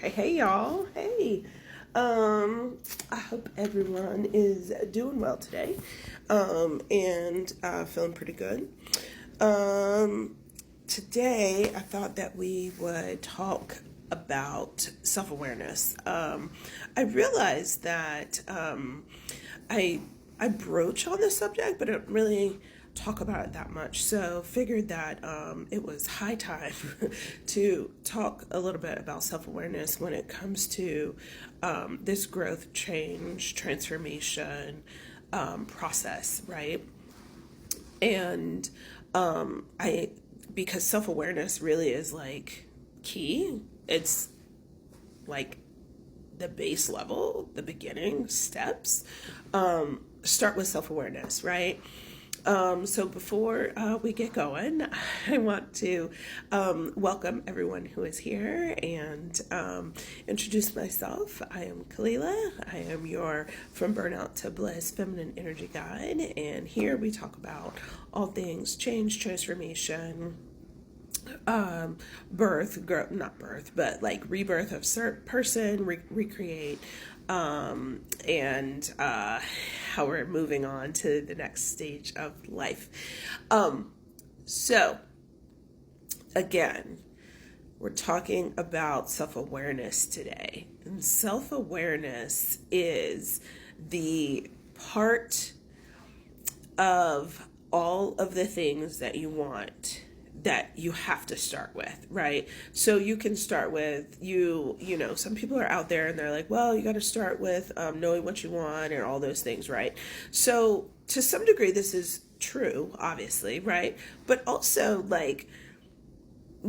Hey y'all. Hey. I hope everyone is doing well today. And feeling pretty good. Um Today I thought that we would talk about self-awareness. I realized that I I broach on this subject, but I don't really talk about it that much. So figured that it was high time to talk a little bit about self-awareness when it comes to this growth, change, transformation process, right? And I because self-awareness really is like key. It's like the base level, the beginning steps. Start with self awareness, right? So before we get going, I want to welcome everyone who is here and introduce myself. I am Kalila. I am your From Burnout to Bliss Feminine Energy Guide, and here we talk about all things change, transformation, birth, not birth, but like rebirth of certain person, recreate, and how we're moving on to the next stage of life. So again, we're talking about self-awareness today. And self-awareness is the part of all of the things that you want that you have to start with, right? So you can start with some people are out there and they're like, well, you got to start with knowing what you want and all those things, right? So to some degree, this is true, obviously, right? But also, like,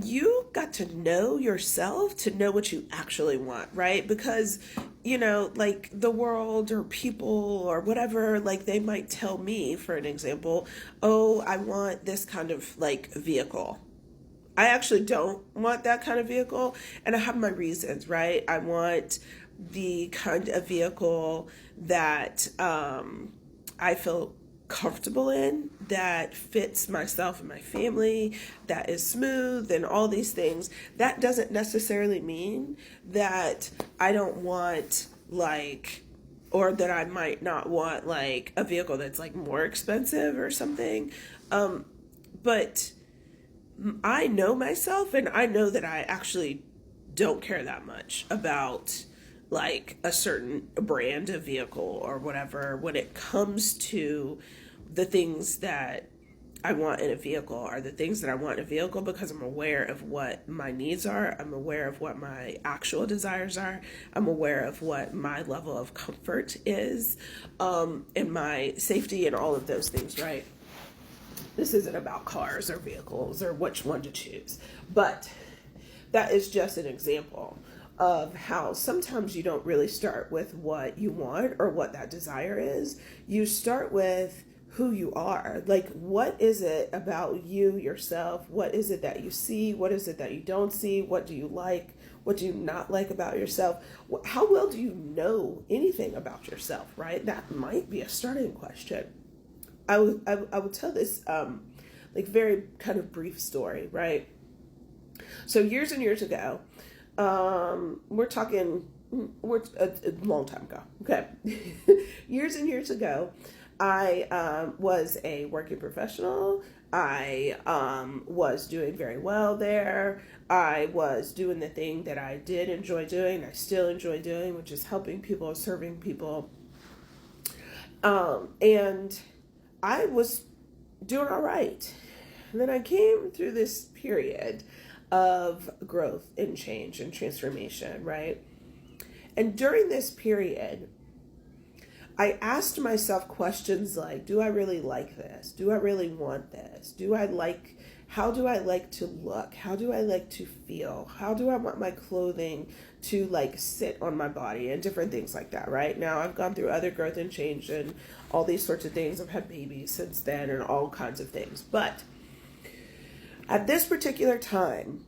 you got to know yourself to know what you actually want, right? Because, like the world or people or whatever, like they might tell me, for an example, oh, I want this kind of like vehicle. I actually don't want that kind of vehicle, and I have my reasons, right? I want the kind of vehicle that I feel comfortable in, that fits myself and my family, that is smooth and all these things. That doesn't necessarily mean that I don't want or that I might not want like a vehicle that's like more expensive or something. But I know myself, and I know that I actually don't care that much about like a certain brand of vehicle or whatever when it comes to the things that I want in a vehicle. Are the things that I want in a vehicle because I'm aware of what my needs are. I'm aware of what my actual desires are. I'm aware of what my level of comfort is, and my safety and all of those things, right? This isn't about cars or vehicles or which one to choose, but that is just an example of how sometimes you don't really start with what you want or what that desire is. You start with who you are. Like, what is it about you, yourself? What is it that you see? What is it that you don't see? What do you like? What do you not like about yourself? How well do you know anything about yourself, right? That might be a starting question. I would tell this like very kind of brief story, right? So years and years ago, we're a long time ago. Okay, years and years ago, I was a working professional. I was doing very well there. I was doing the thing that I did enjoy doing. I still enjoy doing, which is helping people, serving people, and I was doing all right. And then I came through this period of growth and change and transformation, right? And during this period, I asked myself questions like, do I really like this? Do I really want this? How do I like to look? How do I like to feel? How do I want my clothing to like sit on my body and different things like that, right? Now I've gone through other growth and change and all these sorts of things. I've had babies since then and all kinds of things. But at this particular time,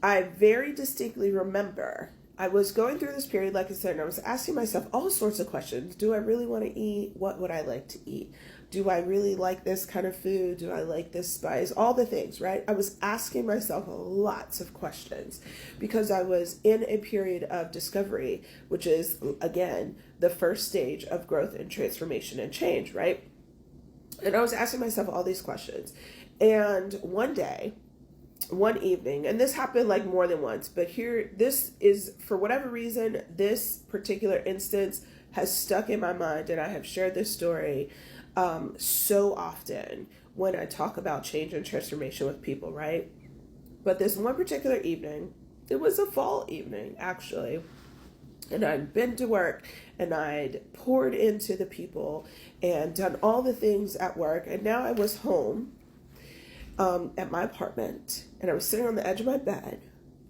I very distinctly remember I was going through this period, like I said, and I was asking myself all sorts of questions. Do I really want to eat? What would I like to eat? Do I really like this kind of food? Do I like this spice? All the things, right? I was asking myself lots of questions because I was in a period of discovery, which is, again, the first stage of growth and transformation and change, right? And I was asking myself all these questions. And one evening, and this happened like more than once, but here, this is, for whatever reason, this particular instance has stuck in my mind, and I have shared this story so often when I talk about change and transformation with people, right? But this one particular evening, it was a fall evening, actually, and I'd been to work and I'd poured into the people and done all the things at work, and now I was home at my apartment, and I was sitting on the edge of my bed,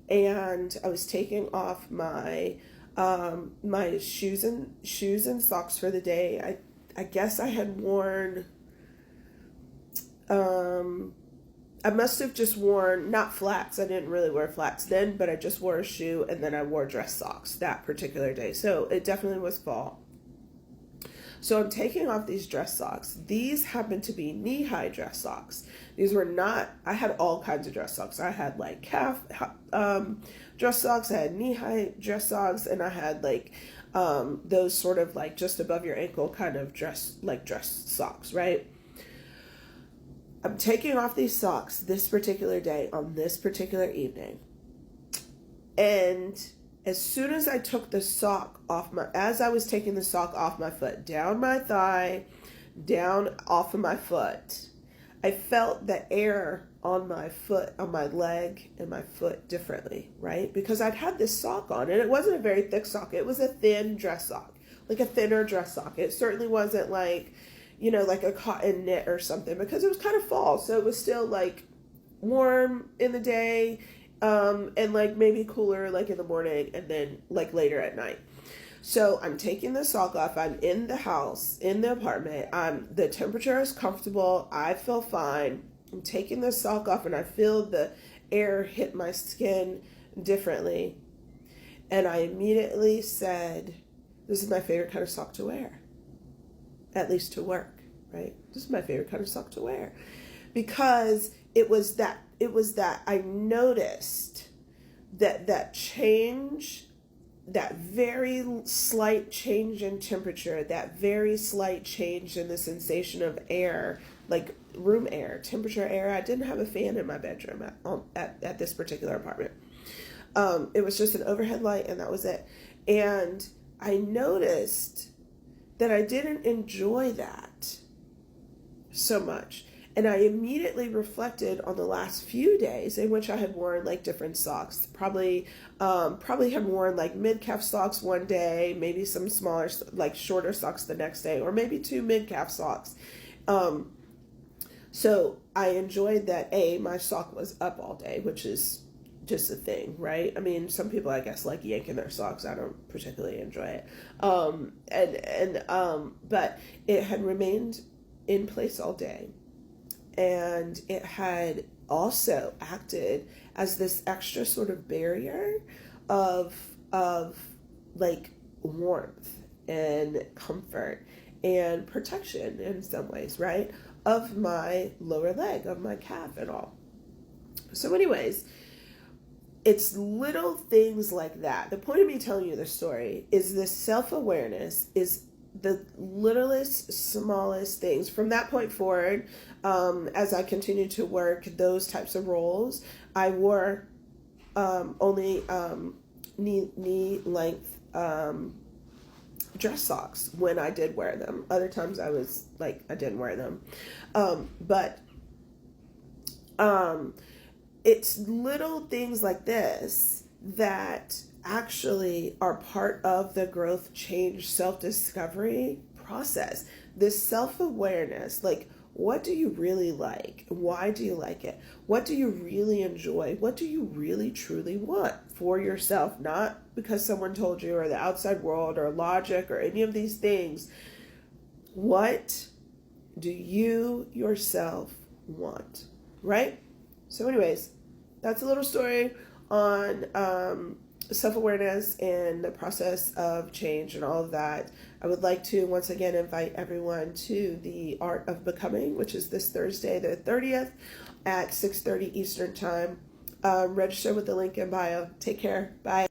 and I was taking off my my shoes and socks for the day. I guess I had worn I must have just worn, not flats. I didn't really wear flats then, but I just wore a shoe, and then I wore dress socks that particular day. So it definitely was fall. So I'm taking off these dress socks. These happened to be knee-high dress socks. These were not, I had all kinds of dress socks. I had like calf dress socks, I had knee-high dress socks, and I had like those sort of like just above your ankle kind of dress socks, right? I'm taking off these socks this particular day on this particular evening. And as soon as I took the sock off as I was taking the sock off my foot, down my thigh, down off of my foot, I felt the air on my foot, on my leg and my foot differently, right? Because I'd had this sock on, and it wasn't a very thick sock. It was a thin dress sock, like a thinner dress sock. It certainly wasn't like, like a cotton knit or something, because it was kind of fall. So it was still like warm in the day, and like maybe cooler like in the morning, and then like later at night. So I'm taking the sock off. I'm in the house, in the apartment. The temperature is comfortable. I feel fine. I'm taking the sock off, and I feel the air hit my skin differently. And I immediately said, this is my favorite kind of sock to wear. At least to work, right? This is my favorite kind of sock to wear. Because it was that I noticed that change, that very slight change in temperature, that very slight change in the sensation of air, like room air, temperature air. I didn't have a fan in my bedroom at this particular apartment. It was just an overhead light, and that was it. And I noticed that I didn't enjoy that so much. And I immediately reflected on the last few days in which I had worn like different socks. Probably had worn like mid-calf socks one day, maybe some smaller, like shorter socks the next day, or maybe 2 mid-calf socks. So I enjoyed that my sock was up all day, which is just a thing, right? I mean, some people, I guess, like yanking their socks. I don't particularly enjoy it. But it had remained in place all day. And it had also acted as this extra sort of barrier of like warmth and comfort and protection in some ways, right? Of my lower leg, of my calf and all. So anyways, it's little things like that. The point of me telling you this story is this self-awareness is the littlest, smallest things. From that point forward, as I continued to work those types of roles, I wore only knee length dress socks when I did wear them. Other times I was like, I didn't wear them. But it's little things like this that actually are part of the growth, change, self-discovery process. This self-awareness, like, what do you really like? Why do you like it? What do you really enjoy? What do you really truly want for yourself? Not because someone told you, or the outside world, or logic, or any of these things. What do you yourself want? Right? So anyways, that's a little story on self-awareness and the process of change and all of that, I would like to once again invite everyone to the Art of Becoming, which is this Thursday, the 30th at 6:30 Eastern Time. Register with the link in bio. Take care. Bye.